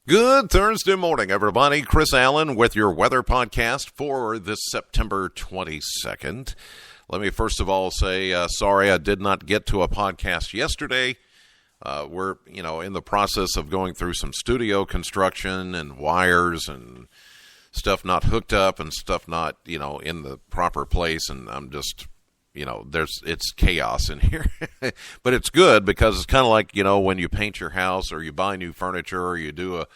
Good Thursday morning, everybody. Chris Allen with your weather podcast for this September 22nd. Let me first of all say sorry I did not get to a podcast yesterday. We're, in the process of going through some studio construction and wires and stuff not hooked up and stuff not, in the proper place. And I'm just, it's chaos in here. But it's good because it's kind of like, when you paint your house or you buy new furniture or you do a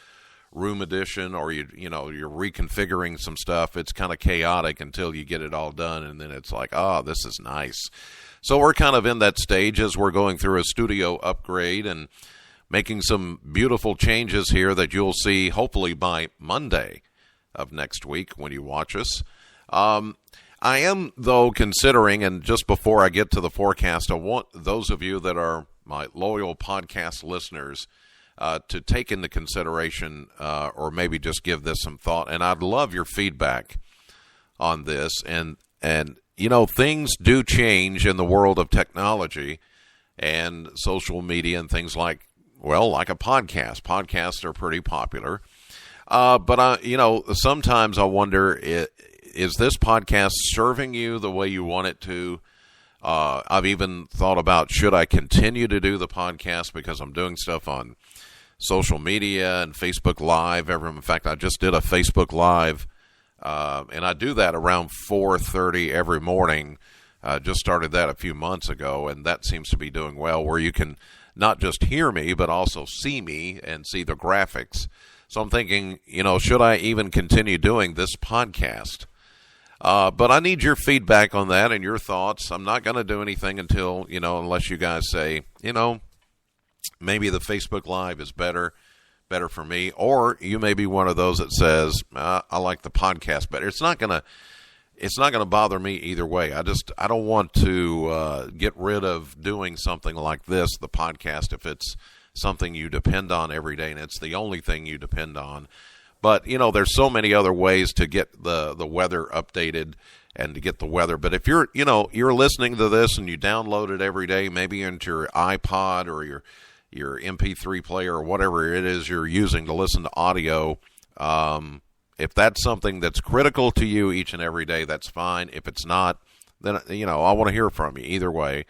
room addition or you're reconfiguring some stuff. It's kind of chaotic until you get it all done, and then it's like, this is nice. So we're kind of in that stage as we're going through a studio upgrade and making some beautiful changes here that you'll see hopefully by Monday of next week when you watch us. I am, though, considering, and just before I get to the forecast, I want those of you that are my loyal podcast listeners to take into consideration or maybe just give this some thought. And I'd love your feedback on this. And things do change in the world of technology and social media and things like a podcast. Podcasts are pretty popular. But sometimes I wonder, is this podcast serving you the way you want it to? I've even thought about, should I continue to do the podcast because I'm doing stuff on social media and Facebook Live. In fact, I just did a Facebook Live, and I do that around 4:30 every morning. Just started that a few months ago, and that seems to be doing well, where you can not just hear me, but also see me and see the graphics. So I'm thinking, should I even continue doing this podcast? But I need your feedback on that and your thoughts. I'm not going to do anything until, unless you guys say, maybe the Facebook Live is better for me. Or you may be one of those that says, I like the podcast better. It's not going to bother me either way. I don't want to get rid of doing something like this, the podcast, if it's something you depend on every day and it's the only thing you depend on. But, there's so many other ways to get the weather updated and to get the weather. But if you're listening to this and you download it every day, maybe into your iPod or your MP3 player or whatever it is you're using to listen to audio, if that's something that's critical to you each and every day, that's fine. If it's not, then, I want to hear from you either way.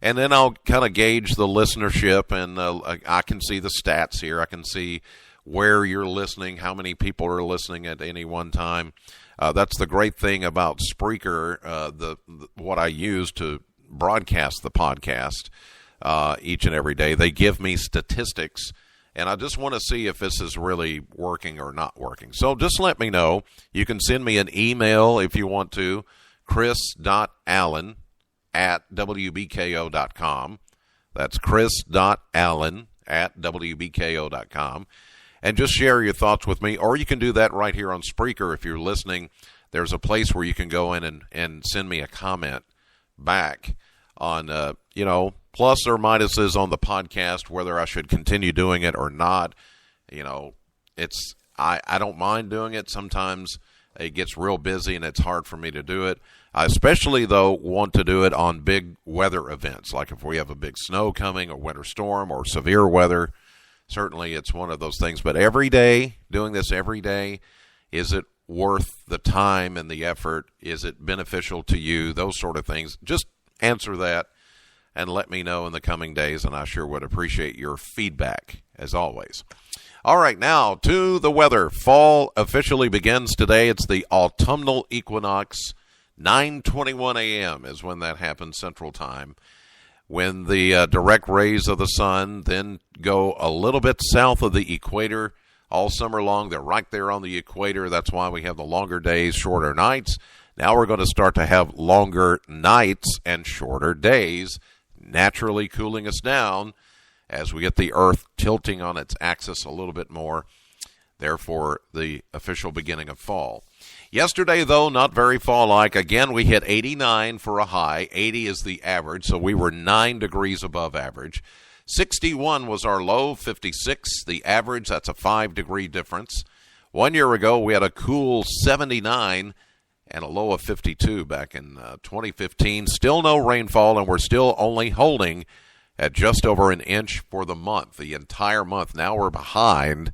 And then I'll kind of gauge the listenership, and I can see the stats here. I can see where you're listening, how many people are listening at any one time. That's the great thing about Spreaker, what I use to broadcast the podcast each and every day. They give me statistics, and I just want to see if this is really working or not working. So just let me know. You can send me an email if you want to, chris.allen@wbko.com. That's chris.allen@wbko.com. And just share your thoughts with me, or you can do that right here on Spreaker. If you're listening, there's a place where you can go in and send me a comment back on, plus or minuses on the podcast, whether I should continue doing it or not. I don't mind doing it. Sometimes it gets real busy and it's hard for me to do it. I especially, though, want to do it on big weather events, like if we have a big snow coming, a winter storm, or severe weather. Certainly it's one of those things. But every day, doing this every day, is it worth the time and the effort? Is it beneficial to you? Those sort of things. Just answer that and let me know in the coming days, and I sure would appreciate your feedback, as always. All right, now to the weather. Fall officially begins today. It's the autumnal equinox. 9:21 a.m. is when that happens Central Time, when the direct rays of the sun then go a little bit south of the equator all summer long. They're right there on the equator. That's why we have the longer days, shorter nights. Now we're going to start to have longer nights and shorter days, naturally cooling us down as we get the Earth tilting on its axis a little bit more. Therefore, the official beginning of fall. Yesterday, though, not very fall-like. Again, we hit 89 for a high. 80 is the average, so we were 9 degrees above average. 61 was our low, 56 the average. That's a 5-degree difference. 1 year ago, we had a cool 79 and a low of 52 back in 2015. Still no rainfall, and we're still only holding at just over an inch for the month, the entire month. Now we're behind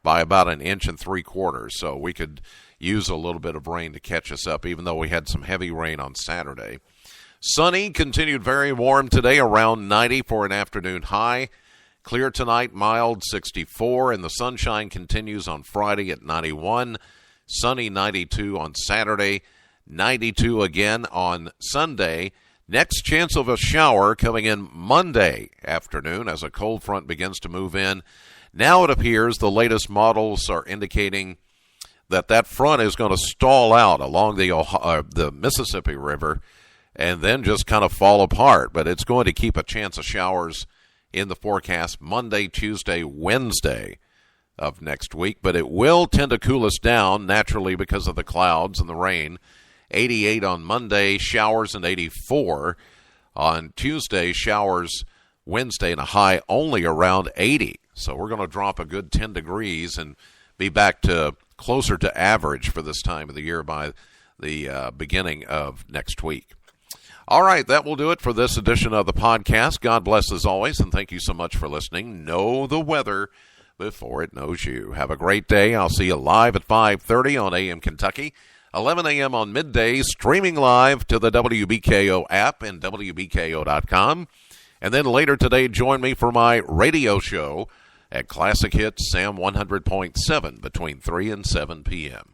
by about 1.75 inches. So we could use a little bit of rain to catch us up, even though we had some heavy rain on Saturday. Sunny, continued very warm today, around 90 for an afternoon high. Clear tonight, mild 64, and the sunshine continues on Friday at 91. Sunny 92 on Saturday, 92 again on Sunday. Next chance of a shower coming in Monday afternoon as a cold front begins to move in. Now it appears the latest models are indicating that front is going to stall out along the Mississippi River and then just kind of fall apart. But it's going to keep a chance of showers in the forecast Monday, Tuesday, Wednesday of next week. But it will tend to cool us down naturally because of the clouds and the rain. 88 on Monday, showers, and 84 on Tuesday, showers Wednesday, and a high only around 80. So we're going to drop a good 10 degrees and be back to closer to average for this time of the year by the beginning of next week. All right, that will do it for this edition of the podcast. God bless as always, and thank you so much for listening. Know the weather before it knows you. Have a great day. I'll see you live at 5:30 on AM Kentucky, 11 a.m. on midday, streaming live to the WBKO app and WBKO.com. And then later today, join me for my radio show at Classic Hits Sam 100.7 between 3 and 7 p.m.